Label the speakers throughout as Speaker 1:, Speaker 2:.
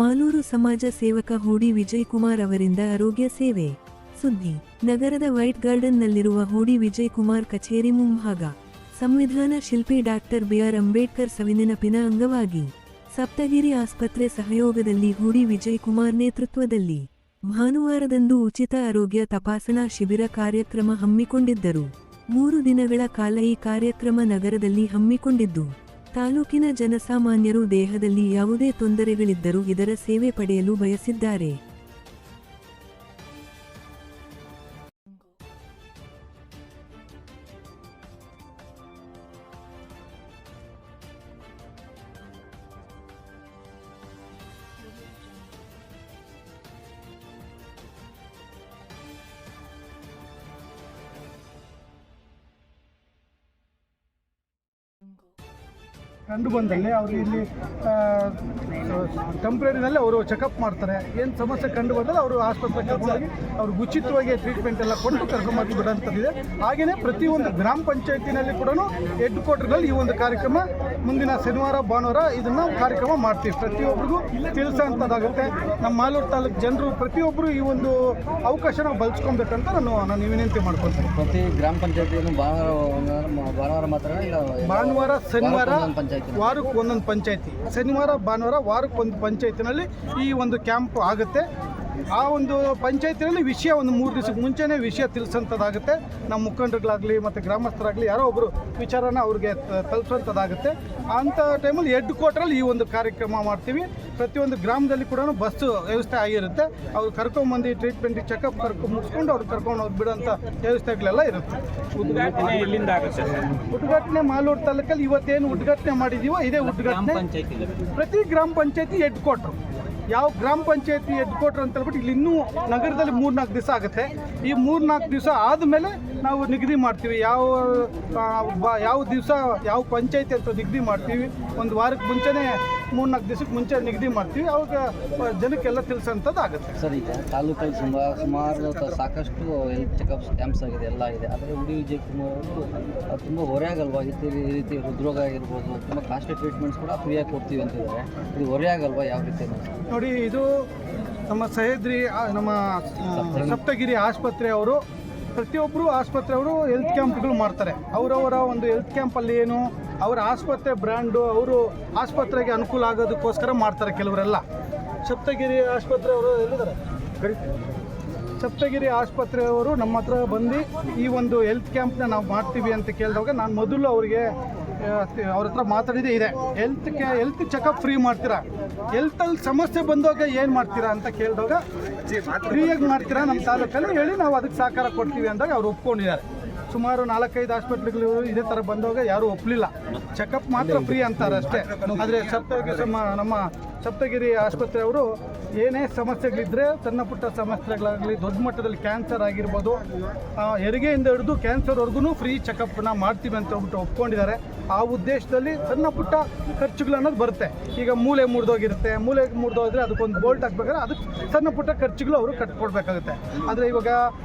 Speaker 1: ಮಾಲೂರು ಸಮಾಜ ಸೇವಕ ಹೂಡಿ ವಿಜಯಕುಮಾರ್ ಅವರಿಂದ ಆರೋಗ್ಯ ಸೇವೆ. ಸುದ್ದಿ: ನಗರದ ವೈಟ್ ಗಾರ್ಡನ್ನಲ್ಲಿರುವ ಹೂಡಿ ವಿಜಯಕುಮಾರ್ ಕಚೇರಿ ಮುಂಭಾಗ ಸಂವಿಧಾನ ಶಿಲ್ಪಿ ಡಾಕ್ಟರ್ ಬಿಆರ್ ಅಂಬೇಡ್ಕರ್ ಸವಿನೆನಪಿನ ಅಂಗವಾಗಿ ಸಪ್ತಗಿರಿ ಆಸ್ಪತ್ರೆ ಸಹಯೋಗದಲ್ಲಿ ಹೂಡಿ ವಿಜಯಕುಮಾರ್ ನೇತೃತ್ವದಲ್ಲಿ ಭಾನುವಾರದಂದು ಉಚಿತ ಆರೋಗ್ಯ ತಪಾಸಣಾ ಶಿಬಿರ ಕಾರ್ಯಕ್ರಮ ಹಮ್ಮಿಕೊಂಡಿದ್ದರು. 3 ದಿನಗಳ ಕಾಲ ಈ ಕಾರ್ಯಕ್ರಮ ನಗರದಲ್ಲಿ ಹಮ್ಮಿಕೊಂಡಿದ್ದು, ತಾಲೂಕಿನ ಜನಸಾಮಾನ್ಯರು ದೇಹದಲ್ಲಿ ಯಾವುದೇ ತೊಂದರೆಗಳಿದ್ದರೂ ಇದರ ಸೇವೆ ಪಡೆಯಲು ಬಯಸಿದ್ದಾರೆ.
Speaker 2: ಕಂಡು ಬಂದಲ್ಲಿ ಅವರು ಇಲ್ಲಿ ಟೆಂಪ್ರರಿನಲ್ಲಿ ಅವರು ಚೆಕಪ್ ಮಾಡ್ತಾರೆ. ಏನು ಸಮಸ್ಯೆ ಕಂಡು ಬಂದರೆ ಅವರು ಆಸ್ಪತ್ರೆಗೆ ಕರ್ಕೊಂಡೋಗಿ ಅವ್ರಿಗೆ ಉಚಿತವಾಗಿ ಟ್ರೀಟ್ಮೆಂಟ್ ಎಲ್ಲ ಕೊಟ್ಟು ಕರ್ಕೊಂಬಂದು ಬಿಡೋಂಥದ್ದಿದೆ. ಹಾಗೆಯೇ ಪ್ರತಿಯೊಂದು ಗ್ರಾಮ ಪಂಚಾಯತಿನಲ್ಲಿ ಕೂಡ ಹೆಡ್ ಕ್ವಾರ್ಟರ್ನಲ್ಲಿ ಈ ಒಂದು ಕಾರ್ಯಕ್ರಮ ಮುಂದಿನ ಶನಿವಾರ ಭಾನುವಾರ ಇದನ್ನು ಕಾರ್ಯಕ್ರಮ ಮಾಡ್ತೀವಿ. ಪ್ರತಿಯೊಬ್ಬರಿಗೂ ತಿಳಿಸೋಂಥದ್ದಾಗುತ್ತೆ. ನಮ್ಮ ಮಾಲೂರು ತಾಲೂಕು ಜನರು ಪ್ರತಿಯೊಬ್ಬರು ಈ ಒಂದು ಅವಕಾಶನ ಬಳಸ್ಕೊಬೇಕಂತ ನಾನು ವಿನಂತಿ ಮಾಡ್ಕೊಳ್ತೀನಿ.
Speaker 3: ಪ್ರತಿ ಗ್ರಾಮ ಪಂಚಾಯತಿಯನ್ನು ಭಾನುವಾರ ಮಾತ್ರ,
Speaker 2: ಭಾನುವಾರ ಶನಿವಾರ ವಾರಕ್ಕೆ ಒಂದೊಂದು ಪಂಚಾಯತಿ, ಶನಿವಾರ ಭಾನುವಾರ ವಾರಕ್ಕೆ ಒಂದು ಪಂಚಾಯತಿನಲ್ಲಿ ಈ ಒಂದು ಕ್ಯಾಂಪ್ ಆಗುತ್ತೆ. ಆ ಒಂದು ಪಂಚಾಯತಿನಲ್ಲಿ ವಿಷಯ ಒಂದು 3 ದಿವಸಕ್ಕೆ ಮುಂಚೆನೇ ವಿಷಯ ತಿಳಿಸೋಂಥದ್ದಾಗುತ್ತೆ. ನಮ್ಮ ಮುಖಂಡರುಗಳಾಗಲಿ ಮತ್ತು ಗ್ರಾಮಸ್ಥರಾಗಲಿ ಯಾರೋ ಒಬ್ಬರು ವಿಚಾರನ ಅವ್ರಿಗೆ ತಲುಪಿಸೋಂಥದ್ದಾಗುತ್ತೆ. ಅಂಥ ಟೈಮಲ್ಲಿ ಹೆಡ್ ಕ್ವಾರ್ಟರಲ್ಲಿ ಈ ಒಂದು ಕಾರ್ಯಕ್ರಮ ಮಾಡ್ತೀವಿ. ಪ್ರತಿಯೊಂದು ಗ್ರಾಮದಲ್ಲಿ ಕೂಡ ಬಸ್ ವ್ಯವಸ್ಥೆ ಆಗಿರುತ್ತೆ. ಅವ್ರು ಕರ್ಕೊಂಬಂದು ಟ್ರೀಟ್ಮೆಂಟಿಗೆ ಚೆಕಪ್ ಮುಗಿಸ್ಕೊಂಡು ಅವ್ರು ಕರ್ಕೊಂಡು ಹೋಗಿ ಬಿಡೋಂಥ ವ್ಯವಸ್ಥೆಗಳೆಲ್ಲ ಇರುತ್ತೆ.
Speaker 4: ಉದ್ಘಾಟನೆ ಎಲ್ಲಿಂದ ಆಗುತ್ತೆ?
Speaker 2: ಉದ್ಘಾಟನೆ ಮಾಲೂರು ತಾಲೂಕಲ್ಲಿ ಇವತ್ತೇನು ಉದ್ಘಾಟನೆ ಮಾಡಿದ್ದೀವೋ ಇದೇ ಉದ್ಘಾಟನೆ. ಪ್ರತಿ ಗ್ರಾಮ ಪಂಚಾಯತಿ ಹೆಡ್ ಕ್ವಾರ್ಟರ್, ಯಾವ ಗ್ರಾಮ ಪಂಚಾಯತಿ ಹೆಡ್ ಕ್ವಾರ್ಟರ್ ಅಂತ ಹೇಳ್ಬಿಟ್ಟು ಇಲ್ಲಿ ಇನ್ನೂ ನಗರದಲ್ಲಿ 3-4 ದಿವಸ ಆಗುತ್ತೆ. ಈ 3-4 ದಿವಸ ಆದಮೇಲೆ ನಾವು ನಿಗದಿ ಮಾಡ್ತೀವಿ ಯಾವ ದಿವಸ ಯಾವ ಪಂಚಾಯತಿ ಅಂತ ನಿಗದಿ ಮಾಡ್ತೀವಿ. ಒಂದು ವಾರಕ್ಕೆ ಮುಂಚೆನೇ 3-4 ದಿವಸಕ್ಕೆ ಮುಂಚೆ ನಿಗದಿ ಮಾಡ್ತೀವಿ. ಅವಾಗ ಜನಕ್ಕೆಲ್ಲ ತಿಳಿಸೋಂಥದ್ದು ಆಗುತ್ತೆ.
Speaker 3: ಸರ್, ಈಗ ತಾಲೂಕಲ್ಲಿ ಸುಮಾರು ಸಾಕಷ್ಟು ಹೆಲ್ತ್ ಚೆಕಪ್ಸ್ ಕ್ಯಾಂಪ್ಸ್ ಆಗಿದೆ, ಎಲ್ಲ ಇದೆ. ಆದರೆ ಹೂಡಿ ವಿಜಯಕುಮಾರ್ ಅವರು ತುಂಬ ಹೊರೆ ಆಗಲ್ವಾ? ಈ ರೀತಿ ಹೃದ್ರೋಗ ಆಗಿರ್ಬೋದು, ತುಂಬ ಕಾಸ್ಟ್ಲಿ ಟ್ರೀಟ್ಮೆಂಟ್ಸ್ ಕೂಡ ಫ್ರೀಯಾಗಿ ಕೊಡ್ತೀವಿ ಅಂತಿದ್ದಾರೆ. ಇದು ಹೊರೆ ಆಗಲ್ವಾ ಯಾವ ರೀತಿ?
Speaker 2: ನೋಡಿ, ಇದು ನಮ್ಮ ಸಹ್ಯಾದ್ರಿ ನಮ್ಮ ಸಪ್ತಗಿರಿ ಆಸ್ಪತ್ರೆಯವರು ಪ್ರತಿಯೊಬ್ಬರು ಆಸ್ಪತ್ರೆಯವರು ಹೆಲ್ತ್ ಕ್ಯಾಂಪ್ಗಳು ಮಾಡ್ತಾರೆ. ಅವರವರ ಒಂದು ಹೆಲ್ತ್ ಕ್ಯಾಂಪಲ್ಲಿ ಏನು ಅವರ ಆಸ್ಪತ್ರೆ ಬ್ರ್ಯಾಂಡು, ಅವರು ಆಸ್ಪತ್ರೆಗೆ ಅನುಕೂಲ ಆಗೋದಕ್ಕೋಸ್ಕರ ಮಾಡ್ತಾರೆ ಕೆಲವರೆಲ್ಲ. ಸಪ್ತಗಿರಿ ಆಸ್ಪತ್ರೆಯವರು ಎಲ್ಲಿದ್ದಾರೆ? ಸಪ್ತಗಿರಿ ಆಸ್ಪತ್ರೆಯವರು ನಮ್ಮ ಹತ್ರ ಬಂದು ಈ ಒಂದು ಹೆಲ್ತ್ ಕ್ಯಾಂಪ್ನ ನಾವು ಮಾಡ್ತೀವಿ ಅಂತ ಕೇಳಿದಾಗ ನಾನು ಮೊದಲು ಅವರಿಗೆ ಅವ್ರ ಹತ್ರ ಮಾತಾಡಿದ್ದೇ ಇದೆ. ಹೆಲ್ತ್ ಚೆಕಪ್ ಫ್ರೀ ಮಾಡ್ತೀರಾ, ಹೆಲ್ತಲ್ಲಿ ಸಮಸ್ಯೆ ಬಂದಾಗ ಏನು ಮಾಡ್ತೀರಾ ಅಂತ ಕೇಳಿದಾಗ ಫ್ರೀಯಾಗಿ ಮಾಡ್ತೀರಾ ನಮ್ಮ ತಾಲೂಕಲ್ಲಿ ಹೇಳಿ ನಾವು ಅದಕ್ಕೆ ಸಹಕಾರ ಕೊಡ್ತೀವಿ ಅಂದಾಗ ಅವ್ರು ಒಪ್ಕೊಂಡಿದ್ದಾರೆ. ಸುಮಾರು 4-5 ಹಾಸ್ಪಿಟ್ಲ್ಗಳು ಇದೇ ಥರ ಬಂದಾಗ ಯಾರೂ ಒಪ್ಪಲಿಲ್ಲ. ಚೆಕಪ್ ಮಾತ್ರ ಫ್ರೀ ಅಂತಾರೆ ಅಷ್ಟೇ. ಆದರೆ ನಮ್ಮ ಸಪ್ತಗಿರಿ ಆಸ್ಪತ್ರೆಯವರು ಏನೇ ಸಮಸ್ಯೆಗಳಿದ್ದರೆ, ಸಣ್ಣ ಪುಟ್ಟ ಸಮಸ್ಯೆಗಳಾಗಲಿ, ದೊಡ್ಡ ಮಟ್ಟದಲ್ಲಿ ಕ್ಯಾನ್ಸರ್ ಆಗಿರ್ಬೋದು, ಹೆರಿಗೆಯಿಂದ ಹಿಡಿದು ಕ್ಯಾನ್ಸರ್ವರೆಗೂ ಫ್ರೀ ಚೆಕಪ್ನ ಮಾಡ್ತೀವಿ ಅಂತ ಹೇಳ್ಬಿಟ್ಟು ಒಪ್ಕೊಂಡಿದ್ದಾರೆ. ಆ ಉದ್ದೇಶದಲ್ಲಿ ಸಣ್ಣ ಪುಟ್ಟ ಖರ್ಚುಗಳು ಅನ್ನೋದು ಬರುತ್ತೆ. ಈಗ ಮೂಳೆ ಮುರಿದೋದ್ರೆ ಅದಕ್ಕೊಂದು ಬೋಲ್ಟ್ ಹಾಕ್ಬೇಕಾದ್ರೆ ಅದಕ್ಕೆ ಸಣ್ಣ ಪುಟ್ಟ ಖರ್ಚುಗಳು ಅವರು ಕಟ್ಕೊಡ್ಬೇಕಾಗುತ್ತೆ. ಆದರೆ ಇವಾಗ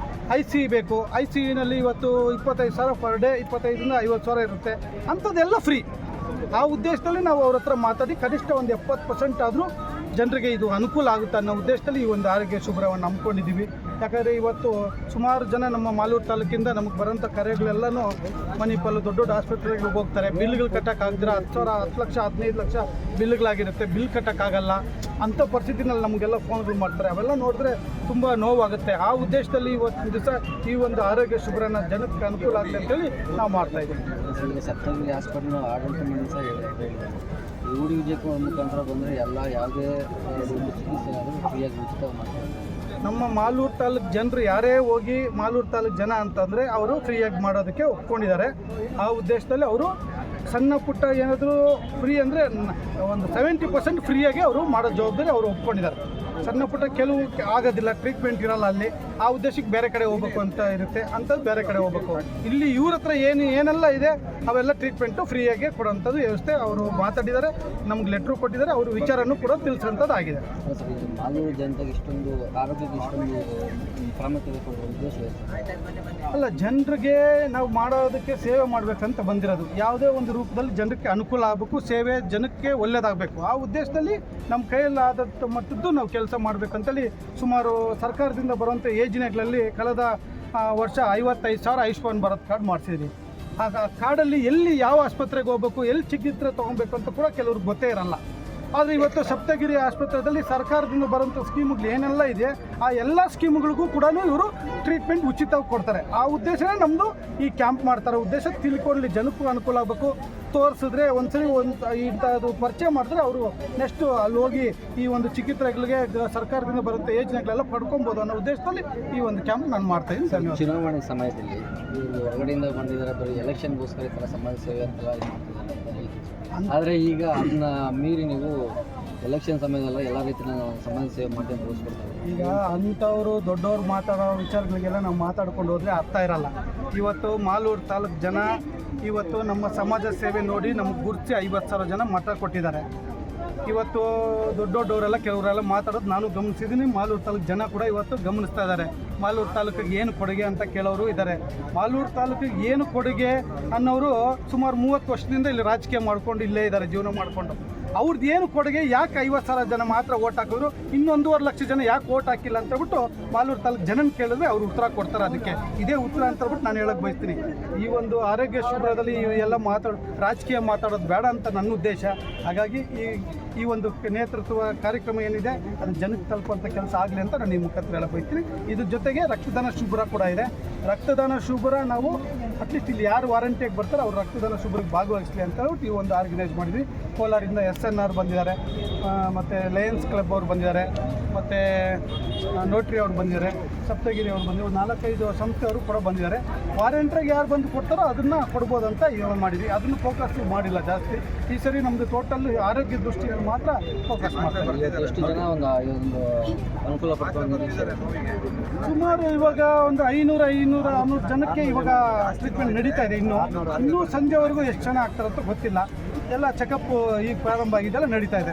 Speaker 2: IC ಬೇಕು, ICUನಲ್ಲಿ ಇವತ್ತು 25,000 ಪರ್ ಡೇ, 25ರಿಂದ 50,000 ಇರುತ್ತೆ. ಅಂಥದ್ದೆಲ್ಲ ಫ್ರೀ. ಆ ಉದ್ದೇಶದಲ್ಲಿ ನಾವು ಅವ್ರ ಹತ್ರ ಮಾತಾಡಿ ಕನಿಷ್ಠ ಒಂದು 70% ಆದರೂ ಜನರಿಗೆ ಇದು ಅನುಕೂಲ ಆಗುತ್ತೆ ಅನ್ನೋ ಉದ್ದೇಶದಲ್ಲಿ ಈ ಒಂದು ಆರೋಗ್ಯ ಶಿಬಿರವನ್ನು ಹಮ್ಮಿಕೊಂಡಿದ್ದೀವಿ. ಯಾಕಂದರೆ ಇವತ್ತು ಸುಮಾರು ಜನ ನಮ್ಮ ಮಾಲೂರು ತಾಲೂಕಿಂದ ನಮಗೆ ಬರೋಂಥ ಕರೆಗಳೆಲ್ಲನೂ ಮಣಿಪಾಲು ದೊಡ್ಡ ದೊಡ್ಡ ಆಸ್ಪತ್ರೆಗಳಿಗೆ ಹೋಗ್ತಾರೆ. ಬಿಲ್ಗಳು ಕಟ್ಟೋಕ್ಕಾಗದಿರ 10,000, 10 ಲಕ್ಷ, 15 ಲಕ್ಷ ಬಿಲ್ಗಳಾಗಿರುತ್ತೆ. ಬಿಲ್ ಕಟ್ಟೋಕ್ಕಾಗಲ್ಲ. ಅಂಥ ಪರಿಸ್ಥಿತಿನಲ್ಲಿ ನಮಗೆಲ್ಲ ಫೋನ್ಗಳು ಮಾಡ್ತಾರೆ. ಅವೆಲ್ಲ ನೋಡಿದ್ರೆ ತುಂಬ ನೋವಾಗುತ್ತೆ. ಆ ಉದ್ದೇಶದಲ್ಲಿ ಇವತ್ತು ದಿವಸ ಈ ಒಂದು ಆರೋಗ್ಯ ಶಿಬಿರನ ಜನಕ್ಕೆ ಅನುಕೂಲ ಆಗುತ್ತೆ ಅಂತೇಳಿ ನಾವು ಮಾಡ್ತಾಯಿದ್ದೀವಿ.
Speaker 3: ಸಪ್ತಗಿರಿ ಹಾಸ್ಪಿಟಲ್ ಆಡಳಿತ ಮಂಡಳಿ ಸಹ ಹೇಳಿದ್ದಾರೆ, ಹೂಡಿ ವಿಜಯಕುಮಾರ್ ಮುಖಾಂತರ ಬಂದರೆ ಯಾವುದೇ ಚಿಕಿತ್ಸೆ ಆದರೂ ಫ್ರೀಯಾಗಿ ಉಚಿತ ಮಾಡ್ತಾರೆ.
Speaker 2: ನಮ್ಮ ಮಾಲೂರು ತಾಲೂಕು ಜನರು ಯಾರೇ ಹೋಗಿ ಮಾಲೂರು ತಾಲೂಕು ಜನ ಅಂತಂದರೆ ಅವರು ಫ್ರೀಯಾಗಿ ಮಾಡೋದಕ್ಕೆ ಒಪ್ಕೊಂಡಿದ್ದಾರೆ. ಆ ಉದ್ದೇಶದಲ್ಲಿ ಅವರು ಸಣ್ಣ ಪುಟ್ಟ ಏನಾದರೂ ಫ್ರೀ ಅಂದರೆ ಒಂದು 70% ಫ್ರೀಯಾಗಿ ಅವರು ಮಾಡೋ ಜವಾಬ್ದಾರಿ ಅವರು ಒಪ್ಕೊಂಡಿದ್ದಾರೆ. ಸಣ್ಣ ಪುಟ್ಟ ಕೆಲವು ಆಗೋದಿಲ್ಲ, ಟ್ರೀಟ್ಮೆಂಟ್ ಇರಲ್ಲ ಅಲ್ಲಿ, ಆ ಉದ್ದೇಶಕ್ಕೆ ಬೇರೆ ಕಡೆ ಹೋಗ್ಬೇಕು ಅಂತ ಇರುತ್ತೆ, ಅಂಥದ್ದು ಬೇರೆ ಕಡೆ ಹೋಗ್ಬೇಕು. ಇಲ್ಲಿ ಇವ್ರ ಹತ್ರ ಏನೆಲ್ಲ ಇದೆ ಅವೆಲ್ಲ ಟ್ರೀಟ್ಮೆಂಟು ಫ್ರೀಯಾಗಿ ಕೊಡೋಂಥದ್ದು ವ್ಯವಸ್ಥೆ ಅವರು ಮಾತಾಡಿದ್ದಾರೆ, ನಮ್ಗೆ ಲೆಟ್ರು ಕೊಟ್ಟಿದ್ದಾರೆ, ಅವ್ರ ವಿಚಾರನೂ ಕೂಡ ತಿಳಿಸೋಂಥದ್ದು ಆಗಿದೆ.
Speaker 3: ಸರ್, ಇದು ಮಾಲೂರು ಜನತೆಗೆ ಇಷ್ಟೊಂದು ಆರೋಗ್ಯಕ್ಕೆ ಇಷ್ಟೊಂದು ಪ್ರಾಮುಖ್ಯತೆ ಕೊಡುವ ಉದ್ದೇಶ
Speaker 2: ಅಲ್ಲ, ಜನರಿಗೆ ನಾವು ಮಾಡೋದಕ್ಕೆ ಸೇವೆ ಮಾಡಬೇಕಂತ ಬಂದಿರೋದು. ಯಾವುದೇ ಒಂದು ರೂಪದಲ್ಲಿ ಜನಕ್ಕೆ ಅನುಕೂಲ ಆಗಬೇಕು, ಸೇವೆ ಜನಕ್ಕೆ ಒಳ್ಳೆಯದಾಗಬೇಕು, ಆ ಉದ್ದೇಶದಲ್ಲಿ ನಮ್ಮ ಕೈಯಲ್ಲಾದಷ್ಟು ಮಟ್ಟದ್ದು ನಾವು ಕೆಲಸ ಮಾಡಬೇಕಂತೇಳಿ ಸುಮಾರು ಸರ್ಕಾರದಿಂದ ಬರುವಂಥ ಯೋಜನೆಗಳಲ್ಲಿ ಕಳೆದ ವರ್ಷ 55,000 ಆಯುಷ್ಮಾನ್ ಭಾರತ್ ಕಾರ್ಡ್ ಮಾಡಿಸಿದ್ವಿ. ಆ ಕಾರ್ಡಲ್ಲಿ ಎಲ್ಲಿ ಯಾವ ಆಸ್ಪತ್ರೆಗೆ ಹೋಗ್ಬೇಕು, ಎಲ್ಲಿ ಚಿಕಿತ್ಸೆ ತೊಗೊಬೇಕು ಅಂತ ಕೂಡ ಕೆಲವ್ರಿಗೆ ಗೊತ್ತೇ ಇರಲ್ಲ. ಆದರೆ ಇವತ್ತು ಸಪ್ತಗಿರಿ ಆಸ್ಪತ್ರೆಯಲ್ಲಿ ಸರ್ಕಾರದಿಂದ ಬರುವಂಥ ಸ್ಕೀಮ್ಗಳು ಏನೆಲ್ಲ ಇದೆ ಆ ಎಲ್ಲ ಸ್ಕೀಮ್ಗಳಿಗೂ ಕೂಡ ಇವರು ಟ್ರೀಟ್ಮೆಂಟ್ ಉಚಿತವಾಗಿ ಕೊಡ್ತಾರೆ. ಆ ಉದ್ದೇಶನೇ ನಮ್ಮದು ಈ ಕ್ಯಾಂಪ್ ಮಾಡ್ತಾರೆ. ಉದ್ದೇಶ ತಿಳ್ಕೊಳ್ಳಿ, ಜನಕ್ಕೂ ಅನುಕೂಲ ಆಗಬೇಕು. ತೋರಿಸಿದ್ರೆ ಒಂದ್ಸರಿ ಇಂಥದ್ದು ಪರಿಚಯ ಮಾಡಿದ್ರೆ ಅವರು ನೆಕ್ಸ್ಟು ಅಲ್ಲಿ ಹೋಗಿ ಈ ಒಂದು ಚಿಕಿತ್ಸೆಗಳಿಗೆ ಸರ್ಕಾರದಿಂದ ಬರುವಂಥ ಯೋಜನೆಗಳೆಲ್ಲ ಪಡ್ಕೊಬೋದು ಅನ್ನೋ ಉದ್ದೇಶದಲ್ಲಿ ಈ ಒಂದು ಕ್ಯಾಂಪ್ ನಾನು ಮಾಡ್ತಾಯಿದ್ದೀನಿ. ಧನ್ಯವಾದ.
Speaker 3: ಚುನಾವಣೆ ಸಮಯದಲ್ಲಿ ಇವರು ಹೊರಗಡೆಯಿಂದ ಬಂದಿದ್ದಾರೆ, ಬರೀ ಎಲೆಕ್ಷನ್ಗೋಸ್ಕರ ಈ ಥರ ಸಮಾಜ ಸೇವೆ ಅಂತೆಲ್ಲ ಇದು ಮಾಡ್ತಿದ್ದಾರೆ. ಆದರೆ ಈಗ ಅದನ್ನ ಮೀರಿ ನೀವು ಎಲೆಕ್ಷನ್ ಸಮಯದಲ್ಲ ಎಲ್ಲ ರೀತಿಯ ಸಮಾಜ ಸೇವೆ ಮಾಡಿ ಅಂತ ತೋರಿಸ್ಕೊಡ್ತಾರೆ.
Speaker 2: ಈಗ ಅಂಥವರು ದೊಡ್ಡವ್ರು ಮಾತಾಡೋ ವಿಚಾರಗಳಿಗೆಲ್ಲ ನಾವು ಮಾತಾಡ್ಕೊಂಡು ಹೋದರೆ ಅರ್ಥ ಇರಲ್ಲ. ಇವತ್ತು ಮಾಲೂರು ತಾಲೂಕು ಜನ ಇವತ್ತು ನಮ್ಮ ಸಮಾಜ ಸೇವೆ ನೋಡಿ ನಮಗೆ ಗುರುತಿಸಿ 50,000 ಜನ ಮತ ಕೊಟ್ಟಿದ್ದಾರೆ. ಇವತ್ತು ದೊಡ್ಡವರೆಲ್ಲ ಕೆಲವರೆಲ್ಲ ಮಾತಾಡೋದು ನಾನು ಗಮನಿಸಿದ್ದೀನಿ. ಮಾಲೂರು ತಾಲೂಕು ಜನ ಕೂಡ ಇವತ್ತು ಗಮನಿಸ್ತಾ ಇದ್ದಾರೆ. ಮಾಲೂರು ತಾಲೂಕಿಗೆ ಏನು ಕೊಡುಗೆ ಅಂತ ಕೇಳೋರು ಇದ್ದಾರೆ. ಮಾಲೂರು ತಾಲೂಕಿಗೆ ಏನು ಕೊಡುಗೆ ಅನ್ನೋರು ಸುಮಾರು 30 ವರ್ಷದಿಂದ ಇಲ್ಲಿ ರಾಜಕೀಯ ಮಾಡ್ಕೊಂಡು ಇಲ್ಲೇ ಇದ್ದಾರೆ, ಜೀವನ ಮಾಡಿಕೊಂಡು. ಅವ್ರದ್ದು ಏನು ಕೊಡುಗೆ, ಯಾಕೆ 50,000 ಜನ ಮಾತ್ರ ಓಟ್ ಹಾಕಿದ್ರು, ಇನ್ನೂ 1.5 ಲಕ್ಷ ಜನ ಯಾಕೆ ಓಟ್ ಹಾಕಿಲ್ಲ ಅಂತ ಹೇಳ್ಬಿಟ್ಟು ಮಾಲೂರು ತಾಲೂಕು ಜನನ ಕೇಳಿದ್ರೆ ಅವ್ರು ಉತ್ತರ ಕೊಡ್ತಾರೆ. ಅದಕ್ಕೆ ಇದೇ ಉತ್ತರ ಅಂತ ಹೇಳ್ಬಿಟ್ಟು ನಾನು ಹೇಳಕ್ಕೆ ಬಯಸ್ತೀನಿ. ಈ ಒಂದು ಆರೋಗ್ಯ ಶಿಬಿರದಲ್ಲಿ ಎಲ್ಲ ರಾಜಕೀಯ ಮಾತಾಡೋದು ಬೇಡ ಅಂತ ನನ್ನ ಉದ್ದೇಶ. ಹಾಗಾಗಿ ಈ ಒಂದು ನೇತೃತ್ವ ಕಾರ್ಯಕ್ರಮ ಏನಿದೆ ಅದು ಜನಕ್ಕೆ ತಲುಪುವಂಥ ಕೆಲಸ ಆಗಲಿ ಅಂತ ನಾನು ಈ ಮುಖಾಂತರ ಹೇಳಕ್ಕೆ ಬಯಸ್ತೀನಿ. ಇದ್ರ ಜೊತೆಗೆ ರಕ್ತದಾನ ಶಿಬಿರ ಕೂಡ ಇದೆ. ರಕ್ತದಾನ ಶಿಬಿರ ನಾವು ಅಟ್ಲೀಸ್ಟ್ ಇಲ್ಲಿ ಯಾರು ವಾರಂಟಿಯಾಗಿ ಬರ್ತಾರೆ ಅವ್ರು ರಕ್ತದಾನ ಶಿಬಿರಕ್ಕೆ ಭಾಗವಹಿಸಲಿ ಅಂತ ಹೇಳ್ಬಿಟ್ಟು ಈ ಒಂದು ಆರ್ಗನೈಸ್ ಮಾಡಿದ್ವಿ. ಕೋಲಾರಿಂದ SNR ಬಂದಿದ್ದಾರೆ, ಮತ್ತು ಲಯನ್ಸ್ ಕ್ಲಬ್ ಅವ್ರು ಬಂದಿದ್ದಾರೆ, ಮತ್ತು ನೋಟ್ರಿ ಅವ್ರು ಬಂದಿದ್ದಾರೆ, ಸಪ್ತಗಿರಿ ಅವ್ರು ಬಂದಿದ್ದಾರೆ, 4-5 ಸಂಸ್ಥೆಯವರು ಕೂಡ ಬಂದಿದ್ದಾರೆ. ವಾರಂಟ್ರಿಗೆ ಯಾರು ಬಂದು ಕೊಡ್ತಾರೋ ಅದನ್ನು ಕೊಡ್ಬೋದಂತ ಯೋಚನೆ ಮಾಡಿದ್ವಿ. ಅದನ್ನು ಫೋಕಸ್ ಮಾಡಿಲ್ಲ ಜಾಸ್ತಿ. ಈ ಸರಿ ನಮ್ಮದು ಟೋಟಲ್ ಆರೋಗ್ಯ ದೃಷ್ಟಿಯಲ್ಲಿ ಮಾತ್ರ ಫೋಕಸ್ ಮಾಡ್ತಾರೆ.
Speaker 3: ಎಷ್ಟು ಜನ ಒಂದು ಅನುಕೂಲ ಪಡ್ಕೊಂಡು
Speaker 2: ಸುಮಾರು ಇವಾಗ ಒಂದು 500 ಜನಕ್ಕೆ ಇವಾಗ ಟ್ರೀಟ್ಮೆಂಟ್ ನಡೀತಾ ಇದೆ. ಇನ್ನೂ ಸಂಜೆವರೆಗೂ ಎಷ್ಟು ಜನ ಆಗ್ತಾರಂತ ಗೊತ್ತಿಲ್ಲ. ಎಲ್ಲ ಚೆಕಪ್ ಈಗ ಪ್ರಾರಂಭ ಆಗಿದ್ದೆಲ್ಲ ನಡೀತಾ ಇದೆ.